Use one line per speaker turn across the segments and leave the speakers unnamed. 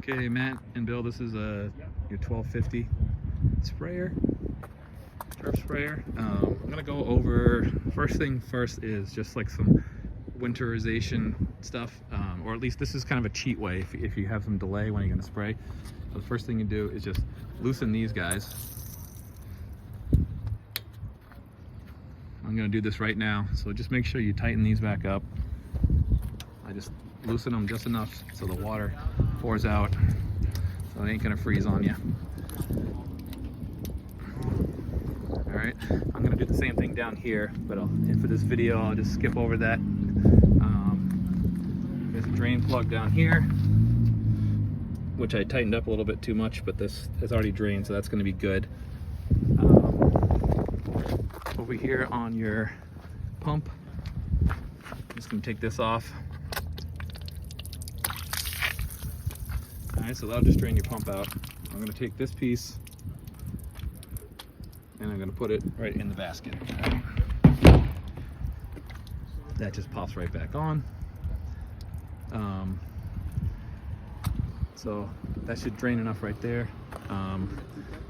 Okay, Matt and Bill, this is your 1250 sprayer, turf sprayer. I'm gonna go over, first thing first is just like some winterization stuff, or at least this is kind of a cheat way if you have some delay when you're gonna spray. So the first thing you do is just loosen these guys. I'm gonna do this right now, so just make sure you tighten these back up. I just loosen them just enough so the water pours out, so it ain't gonna freeze on you. All right, I'm gonna do the same thing down here, but for this video I'll just skip over that. There's a drain plug down here, which I tightened up a little bit too much, but this has already drained, so that's gonna be good. Over here on your pump, I'm just gonna take this off. All right, so that'll just drain your pump out. I'm gonna take this piece and I'm gonna put it right in the basket. That just pops right back on. So that should drain enough right there.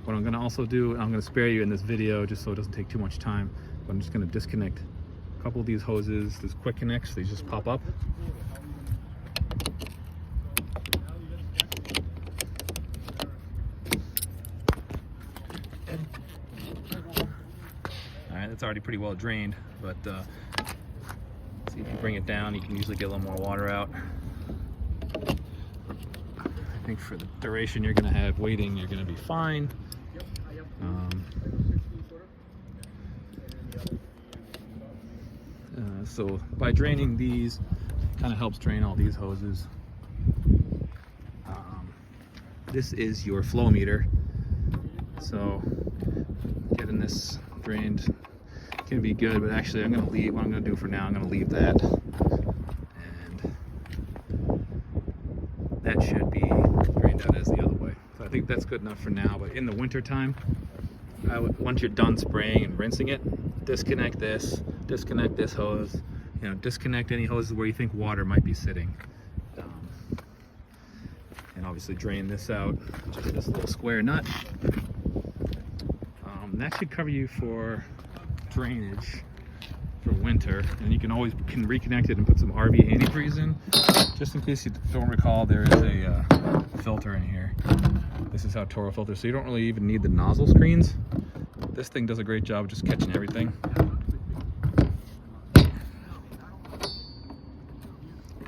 What I'm gonna also do, I'm gonna spare you in this video just so it doesn't take too much time, but I'm just gonna disconnect a couple of these hoses. These quick connects, they just pop up. All right, that's already pretty well drained, but see, if you bring it down, you can usually get a little more water out. I think for the duration you're gonna have waiting, you're gonna be fine. So by draining these, kind of helps drain all these hoses. This is your flow meter. So getting this drained can be good, but actually I'm gonna leave, what I'm gonna do for now, I'm gonna leave that. And that should be drained out as the other way. So I think that's good enough for now, but in the winter time, once you're done spraying and rinsing it, disconnect this hose, disconnect any hoses where you think water might be sitting. And obviously drain this out, just this little square nut. That should cover you for drainage for winter, and you can always reconnect it and put some RV antifreeze in, just in case you don't recall. There is a filter in here. This is how Toro filters, so you don't really even need the nozzle screens. This thing does a great job of just catching everything.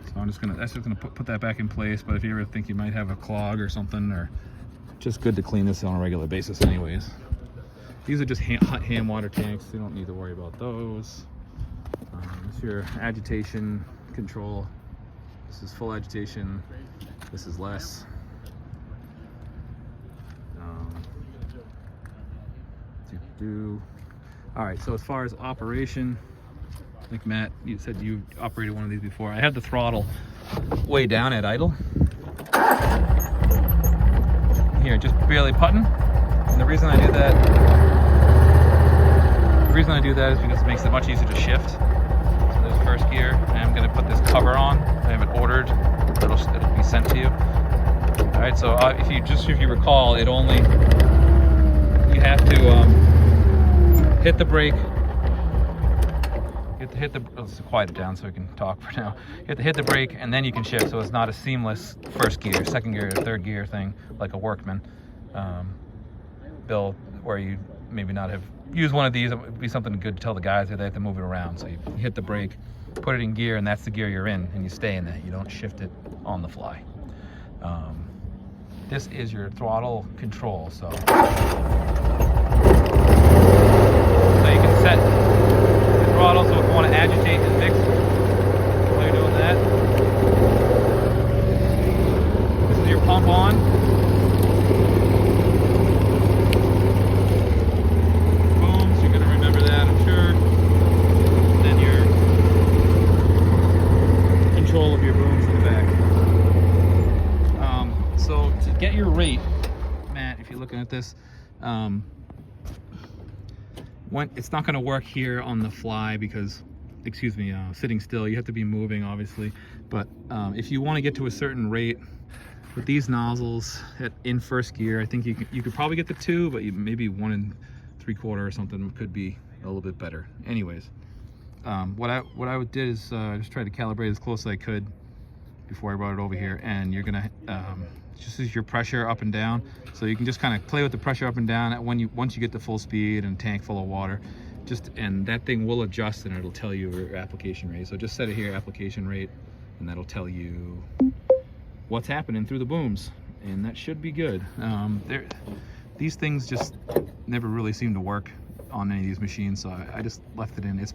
So that's just gonna put that back in place. But if you ever think you might have a clog or something, or just good to clean this on a regular basis anyways. These are just hot hand water tanks. You don't need to worry about those. It's your agitation control. This is full agitation. This is less. All right, so as far as operation, I think Matt, you said you operated one of these before. I have the throttle way down at idle. Here, just barely putting. And the reason I do that is because it makes it much easier to shift. So there's first gear, and I'm gonna put this cover on. I have it ordered, it'll be sent to you. All right, so if you recall, you have to hit the brake. You have to hit the, let's quiet it down so we can talk for now. You have to hit the brake and then you can shift, so it's not a seamless first gear, second gear, third gear thing like a workman. Bill, where you maybe not have used one of these, it would be something good to tell the guys that they have to move it around. So you hit the brake, put it in gear, and that's the gear you're in, and you stay in that. You don't shift it on the fly. This is your throttle control, so you can set the throttle, so if you want to agitate and mix while you're doing that. This is your pump on. Booms, you're going to remember that, I'm sure. And then your control of your booms in the back. So to get your rate, Matt, if you're looking at this, it's not going to work here on the fly because, sitting still, you have to be moving obviously. But if you want to get to a certain rate, with these nozzles in first gear, I think you could probably get the 2, but maybe 1 3/4 or something could be a little bit better. Anyways, what I did is just try to calibrate as close as I could before I brought it over here. And you're gonna just use your pressure up and down, so you can just kind of play with the pressure up and down once you get to full speed and tank full of water. And that thing will adjust and it'll tell you your application rate. So just set it here, application rate, and that'll tell you what's happening through the booms, and that should be good. These things just never really seem to work on any of these machines, so I just left it in. It's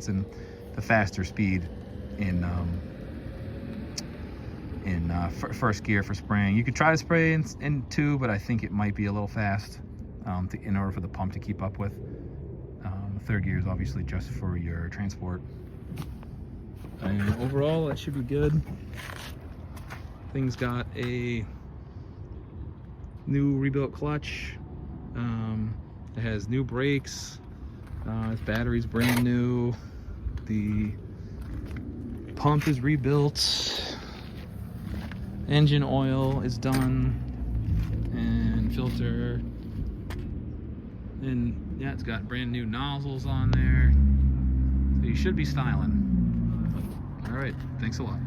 in the faster speed in first gear for spraying. You could try to spray in 2, but I think it might be a little fast in order for the pump to keep up with. Third gear is obviously just for your transport. And overall, that should be good. Thing's got a new rebuilt clutch. It has new brakes. Its battery's brand new. The pump is rebuilt. Engine oil is done, and filter. And yeah, it's got brand new nozzles on there. So you should be styling. All right, thanks a lot.